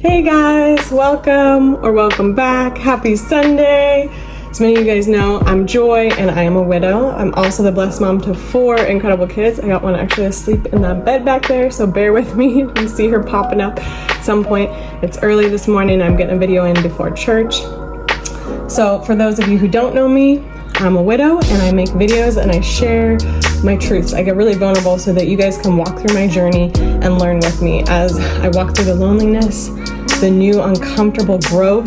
Hey guys, welcome back. Happy Sunday. As many of you guys know, I'm Joy and I am a widow. I'm also the blessed mom to 4 incredible kids. I got one actually asleep in that bed back there, so bear with me. You see her popping up at some point. It's early this morning. I'm getting a video in before church. So for those of you who don't know me, I'm a widow and I make videos and I share my truths. I get really vulnerable so that you guys can walk through my journey and learn with me as I walk through the loneliness, the new uncomfortable growth,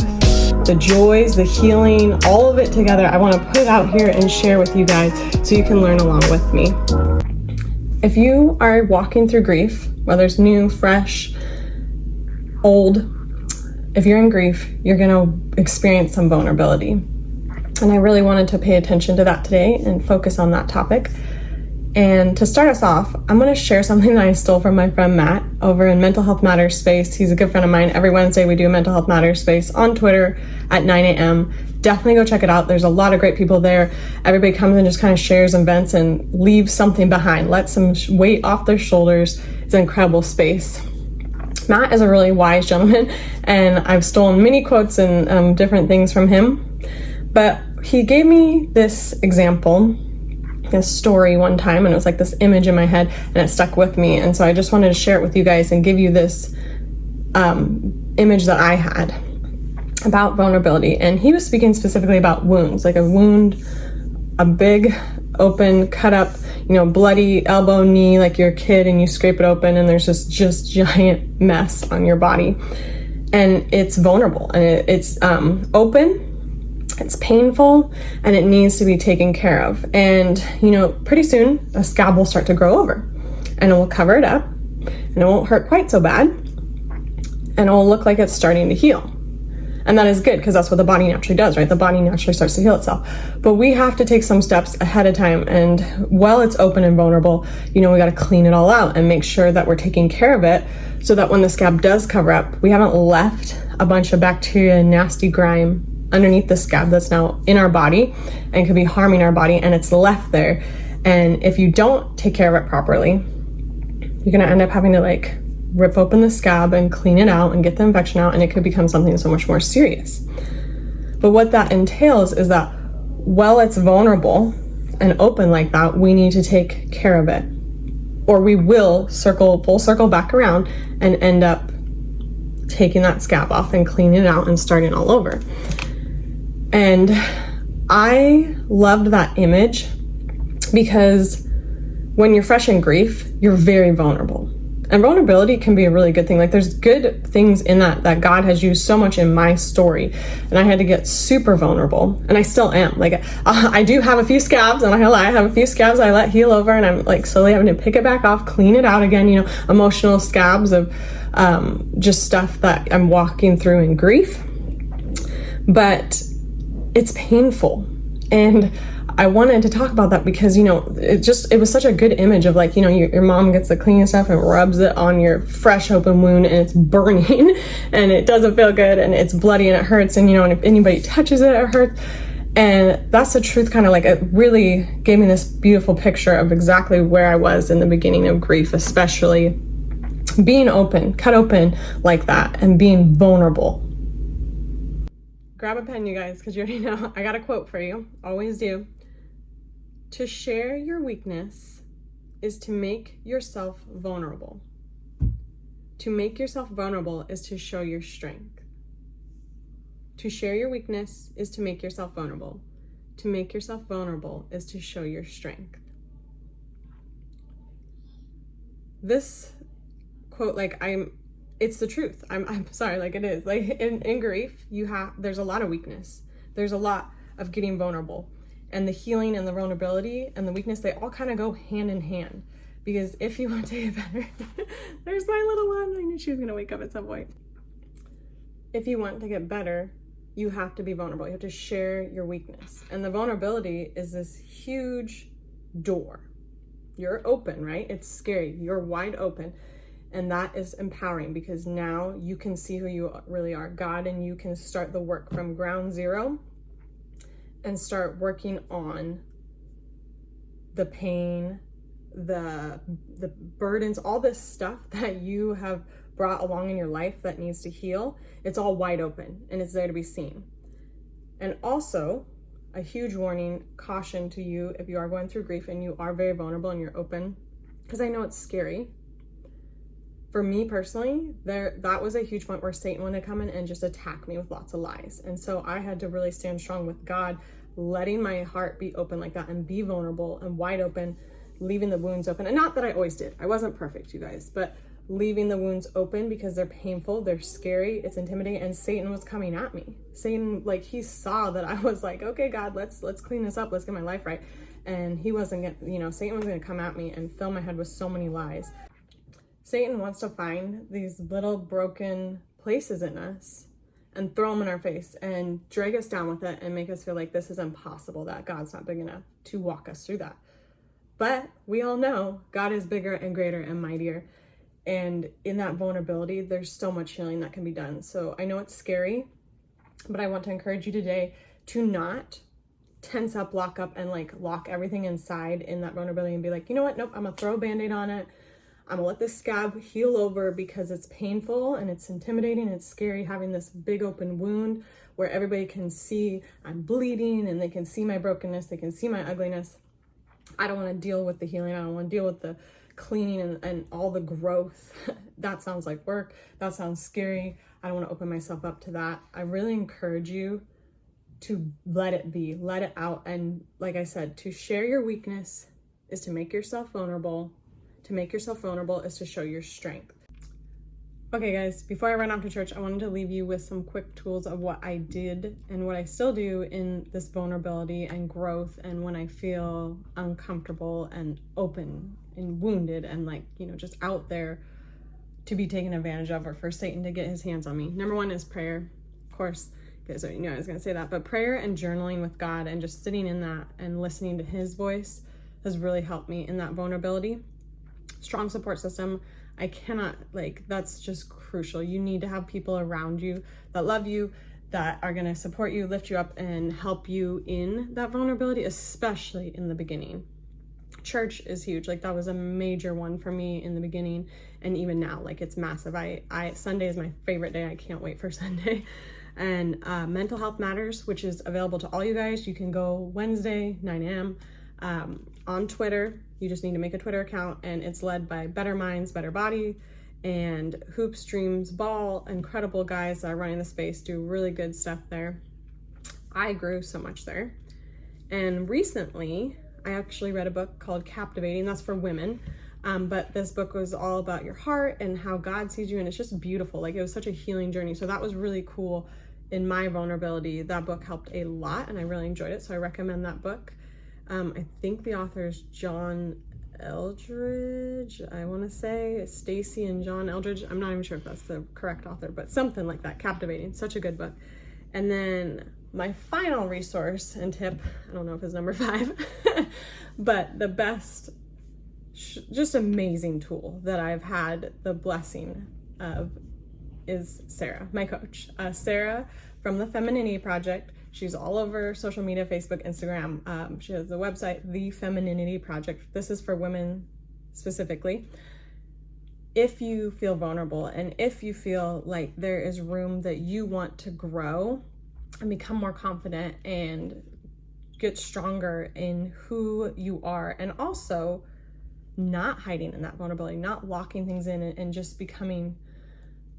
the joys, the healing, all of it together. I want to put it out here and share with you guys so you can learn along with me. If you are walking through grief, whether it's new, fresh, old, if you're in grief, you're going to experience some vulnerability. And I really wanted to pay attention to that today and focus on that topic. And to start us off, I'm going to share something that I stole from my friend Matt over in Mental Health Matters Space. He's a good friend of mine. Every Wednesday we do a Mental Health Matters Space on Twitter at 9 a.m. Definitely go check it out. There's a lot of great people there. Everybody comes and just kind of shares and vents and leaves something behind. Let some weight off their shoulders. It's an incredible space. Matt is a really wise gentleman, and I've stolen many quotes and different things from him. But he gave me this example, this story one time, and it was like this image in my head and it stuck with me. And so I just wanted to share it with you guys and give you this image that I had about vulnerability. And he was speaking specifically about wounds, like a wound, a big open cut up, bloody elbow, knee, like you're a kid and you scrape it open and there's this just giant mess on your body. And it's vulnerable and it's open. It's painful and it needs to be taken care of. And, pretty soon a scab will start to grow over and it will cover it up and it won't hurt quite so bad and it will look like it's starting to heal. And that is good because that's what the body naturally does, right? The body naturally starts to heal itself. But we have to take some steps ahead of time. And while it's open and vulnerable, we got to clean it all out and make sure that we're taking care of it so that when the scab does cover up, we haven't left a bunch of bacteria and nasty grime underneath the scab that's now in our body and could be harming our body, and it's left there. And if you don't take care of it properly, you're gonna end up having to rip open the scab and clean it out and get the infection out, and it could become something so much more serious. But what that entails is that while it's vulnerable and open like that, we need to take care of it, or we will full circle back around and end up taking that scab off and cleaning it out and starting all over. And I loved that image because when you're fresh in grief, you're very vulnerable. And vulnerability can be a really good thing. There's good things in that God has used so much in my story. And I had to get super vulnerable. And I still am. I do have a few scabs, and I have a few scabs I let heal over, and I'm slowly having to pick it back off, clean it out again, emotional scabs of just stuff that I'm walking through in grief. But it's painful. And I wanted to talk about that because, it was such a good image of your mom gets the clean stuff and rubs it on your fresh open wound and it's burning and it doesn't feel good and it's bloody and it hurts. And, and if anybody touches it, it hurts. And that's the truth, it really gave me this beautiful picture of exactly where I was in the beginning of grief, especially being open, cut open like that and being vulnerable. Grab a pen, you guys, because you already know I got a quote for you. Always do. To share your weakness is to make yourself vulnerable. To make yourself vulnerable is to show your strength. To share your weakness is to make yourself vulnerable. To make yourself vulnerable is to show your strength. This quote, it's the truth. I'm sorry, it is. In grief, there's a lot of weakness. There's a lot of getting vulnerable. And the healing and the vulnerability and the weakness, they all kind of go hand in hand. Because if you want to get better, there's my little one. I knew she was going to wake up at some point. If you want to get better, you have to be vulnerable. You have to share your weakness. And the vulnerability is this huge door. You're open, right? It's scary. You're wide open. And that is empowering because now you can see who you really are. God and you can start the work from ground zero and start working on the pain, the burdens, all this stuff that you have brought along in your life that needs to heal, it's all wide open and it's there to be seen. And also, a huge warning, caution to you if you are going through grief and you are very vulnerable and you're open, because I know it's scary. For me personally, that was a huge point where Satan wanted to come in and just attack me with lots of lies. And so I had to really stand strong with God, letting my heart be open like that and be vulnerable and wide open, leaving the wounds open. And not that I always did. I wasn't perfect, you guys, but leaving the wounds open because they're painful, they're scary, it's intimidating, and Satan was coming at me. Satan, like, he saw that I was like, okay, God, let's clean this up, let's get my life right. And he wasn't gonna, Satan was gonna come at me and fill my head with so many lies. Satan wants to find these little broken places in us and throw them in our face and drag us down with it and make us feel like this is impossible, that God's not big enough to walk us through that. But we all know God is bigger and greater and mightier. And in that vulnerability, there's so much healing that can be done. So I know it's scary, but I want to encourage you today to not tense up, lock up, and like lock everything inside in that vulnerability and be like, you know what? Nope, I'm gonna throw a Band-Aid on it. I'm gonna let this scab heal over because it's painful and it's intimidating. It's scary having this big open wound where everybody can see I'm bleeding and they can see my brokenness. They can see my ugliness. I don't want to deal with the healing. I don't want to deal with the cleaning and all the growth. That sounds like work. That sounds scary. I don't want to open myself up to that. I really encourage you to let it be, let it out. And like I said, to share your weakness is to make yourself vulnerable. To make yourself vulnerable is to show your strength. Okay guys, before I run off to church, I wanted to leave you with some quick tools of what I did and what I still do in this vulnerability and growth, and when I feel uncomfortable and open and wounded and like, just out there to be taken advantage of or for Satan to get his hands on me. Number one is prayer. Of course, you guys already knew I was going to say that, but prayer and journaling with God and just sitting in that and listening to his voice has really helped me in that vulnerability. Strong support system. I cannot, that's just crucial. You need to have people around you that love you, that are going to support you, lift you up, and help you in that vulnerability, especially in the beginning. Church is huge. That was a major one for me in the beginning, and even now, it's massive. Sunday is my favorite day. I can't wait for Sunday. And Mental Health Matters, which is available to all you guys. You can go Wednesday, 9 a.m. On Twitter. You just need to make a Twitter account, and it's led by Better Minds, Better Body, and Hoops, Dreams, Ball. Incredible guys that are running the space, do really good stuff there. I grew so much there. And recently, I actually read a book called Captivating. That's for women. But this book was all about your heart and how God sees you, and it's just beautiful. It was such a healing journey. So that was really cool in my vulnerability. That book helped a lot, and I really enjoyed it. So I recommend that book. I think the author is John Eldredge, I want to say. Stacy and John Eldredge. I'm not even sure if that's the correct author, but something like that. Captivating. Such a good book. And then my final resource and tip, I don't know if it's number 5, but the best, just amazing tool that I've had the blessing of is Sarah, my coach. Sarah from the Femininity Project. She's all over social media, Facebook, Instagram. She has a website, The Femininity Project. This is for women specifically. If you feel vulnerable and if you feel like there is room that you want to grow and become more confident and get stronger in who you are, and also not hiding in that vulnerability, not locking things in and just becoming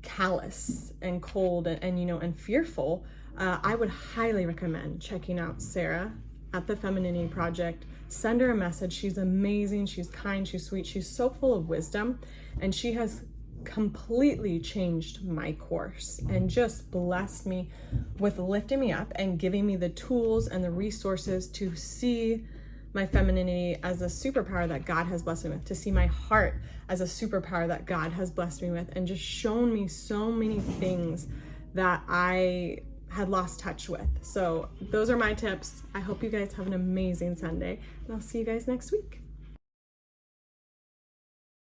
callous and cold and fearful, I would highly recommend checking out Sarah at the Femininity Project. Send her a message. She's amazing. She's kind. She's sweet. She's so full of wisdom, and she has completely changed my course and just blessed me with lifting me up and giving me the tools and the resources to see my femininity as a superpower that God has blessed me with, to see my heart as a superpower that God has blessed me with, and just shown me so many things that I had lost touch with. So those are my tips. I hope you guys have an amazing Sunday, and I'll see you guys next week.